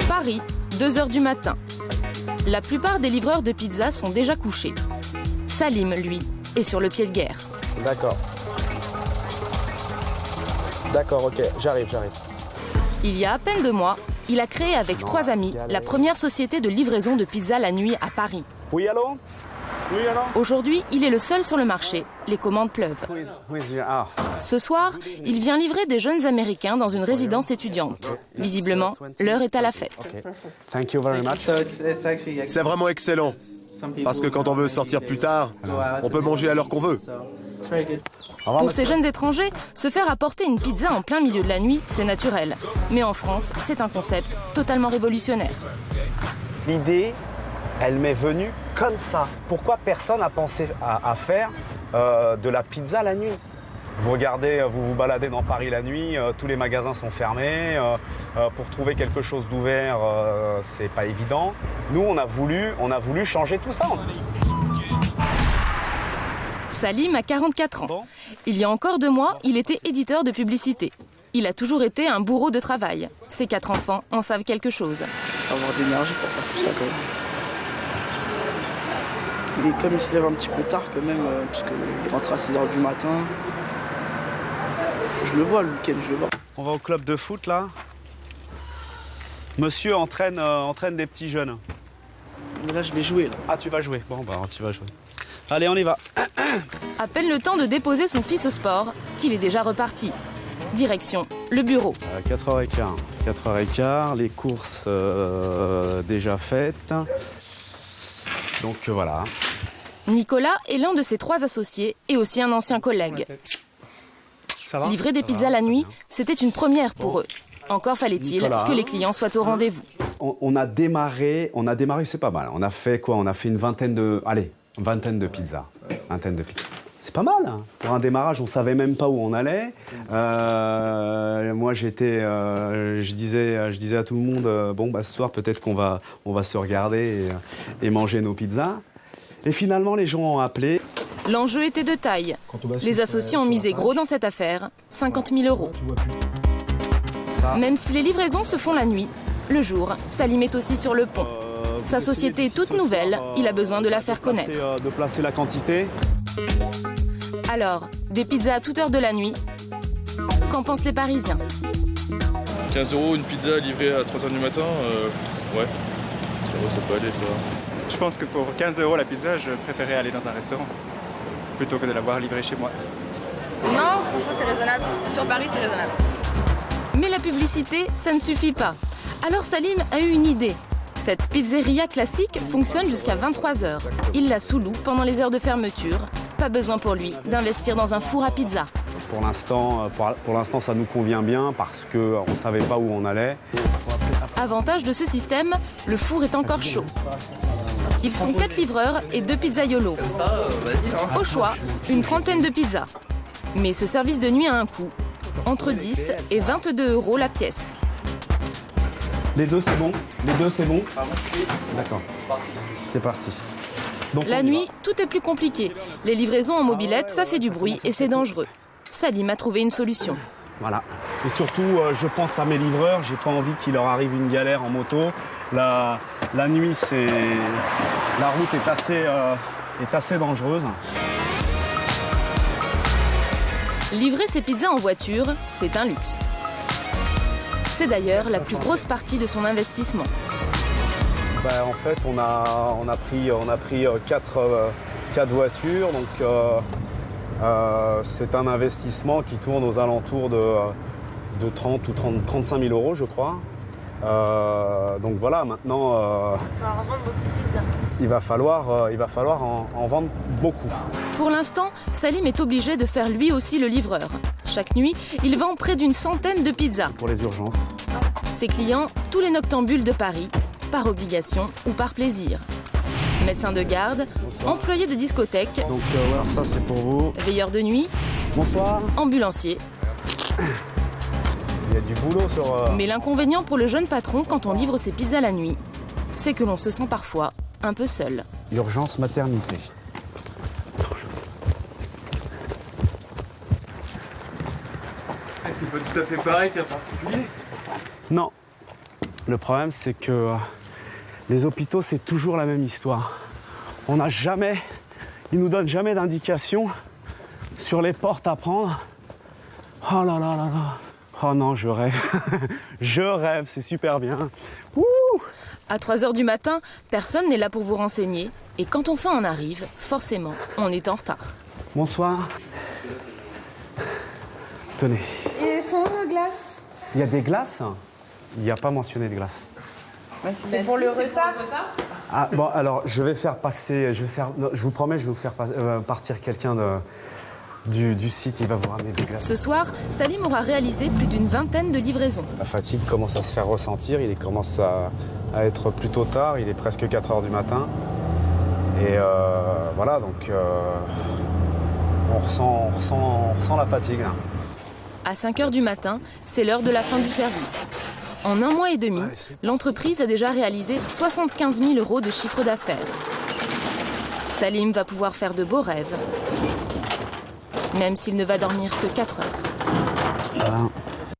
Paris, 2 heures du matin. La plupart des livreurs de pizza sont déjà couchés. Salim, lui, est sur le pied de guerre. D'accord. D'accord, ok, j'arrive. Il y a à peine 2 mois, il a créé avec 3 amis la première société de livraison de pizza la nuit à Paris. Oui, allô? Oui, allô? Aujourd'hui, il est le seul sur le marché. Les commandes pleuvent. Ce soir, il vient livrer des jeunes Américains dans une résidence étudiante. Visiblement, l'heure est à la fête. Thank you very much. C'est vraiment excellent. Parce que quand on veut sortir plus tard, on peut manger à l'heure qu'on veut. Pour ces jeunes étrangers, se faire apporter une pizza en plein milieu de la nuit, c'est naturel. Mais en France, c'est un concept totalement révolutionnaire. L'idée, elle m'est venue comme ça. Pourquoi personne n'a pensé à faire de la pizza la nuit? Vous regardez, vous vous baladez dans Paris la nuit, tous les magasins sont fermés. Pour trouver quelque chose d'ouvert, c'est pas évident. Nous, on a voulu changer tout ça. Salim a 44 ans. Il y a encore 2 mois, il était éditeur de publicité. Il a toujours été un bourreau de travail. Ses 4 enfants en savent quelque chose. Avoir d'énergie pour faire tout ça quand même. Et comme il se lève un petit peu tard quand même, parce qu'il rentre à 6h du matin. Je le vois le week-end, je le vois. On va au club de foot là. Monsieur entraîne des petits jeunes. Mais là je vais jouer là. Ah, tu vas jouer. Bon bah tu vas jouer. Allez, on y va. À peine le temps de déposer son fils au sport qu'il est déjà reparti. Direction le bureau. 4h15, les courses déjà faites. Donc voilà. Nicolas est l'un de ses 3 associés et aussi un ancien collègue. Livrer des pizzas la nuit, c'était une première pour eux. Encore fallait-il que les clients soient au rendez-vous. On a démarré, c'est pas mal. On a fait quoi? On a fait une vingtaine de pizzas. C'est pas mal, hein. Pour un démarrage, on savait même pas où on allait. Moi, je disais à tout le monde, bon, bah, ce soir, peut-être qu'on va se regarder et manger nos pizzas. Et finalement, les gens ont appelé. L'enjeu était de taille. Les associés ont misé gros dans cette affaire, 50 000 €. Même si les livraisons se font la nuit, le jour, Salim est aussi sur le pont. Sa société est toute nouvelle, il a besoin de la faire connaître. De placer la quantité. Alors, des pizzas à toute heure de la nuit, qu'en pensent les Parisiens? 15 € une pizza livrée à 3h du matin, ouais, ça peut aller, ça va. Je pense que pour 15 € la pizza, je préférais aller dans un restaurant plutôt que de l'avoir livrée chez moi. Non, franchement c'est raisonnable. Sur Paris c'est raisonnable. Mais la publicité, ça ne suffit pas. Alors Salim a eu une idée. Cette pizzeria classique fonctionne jusqu'à 23h. Il la sous-loue pendant les heures de fermeture. Pas besoin pour lui d'investir dans un four à pizza. Pour l'instant, ça nous convient bien parce qu'on ne savait pas où on allait. Avantage de ce système, le four est encore chaud. Ils sont 4 livreurs et 2 pizzaiolos. Au choix, une trentaine de pizzas. Mais ce service de nuit a un coût. Entre 10 et 22 € la pièce. Les deux, c'est bon? D'accord. C'est parti. Donc, la nuit, tout est plus compliqué. Les livraisons en mobilette, ça fait du bruit et c'est dangereux. Salim a trouvé une solution. Voilà. Et surtout, je pense à mes livreurs. J'ai pas envie qu'il leur arrive une galère en moto. La nuit, la route est assez dangereuse. Livrer ses pizzas en voiture, c'est un luxe. C'est d'ailleurs la plus grosse partie de son investissement. En fait, on a pris 4 voitures, donc c'est un investissement qui tourne aux alentours de 30 ou 35 000 €, je crois. Donc voilà, maintenant, il va falloir en vendre beaucoup. Pour l'instant, Salim est obligé de faire lui aussi le livreur. Chaque nuit, il vend près d'une centaine de pizzas. Pour les urgences. Ses clients, tous les noctambules de Paris, par obligation ou par plaisir. Médecins de garde, employés de discothèque, donc alors ça c'est pour vous. Veilleurs de nuit, bonsoir. Ambulanciers. Il y a du boulot sur... Mais l'inconvénient pour le jeune patron quand on livre ses pizzas la nuit, c'est que l'on se sent parfois un peu seul. Urgence maternité. C'est pas tout à fait pareil qu'un particulier. Non, Le problème, c'est que les hôpitaux, c'est toujours la même histoire. On n'a jamais, ils nous donnent jamais d'indication sur les portes à prendre. Oh là là là là. Oh non, je rêve. Je rêve, c'est super bien. Wouh! À 3h du matin, personne n'est là pour vous renseigner. Et quand enfin on arrive, forcément, on est en retard. Bonsoir. Tenez. Et sont où nos glaces? Il y a des glaces? Il n'y a pas mentionné de glaces. C'est pour le retard. Ah bon, alors je vais faire passer, non, je vous promets, je vais vous faire partir quelqu'un du site, il va vous ramener des glaces. Ce soir, Salim aura réalisé plus d'une vingtaine de livraisons. La fatigue commence à se faire ressentir, il commence à être plutôt tard, il est presque 4h du matin. Et voilà, donc on ressent la fatigue là. À 5h du matin, c'est l'heure de la fin du service. En 1 mois et demi, l'entreprise a déjà réalisé 75 000 € de chiffre d'affaires. Salim va pouvoir faire de beaux rêves, même s'il ne va dormir que 4 heures. Voilà.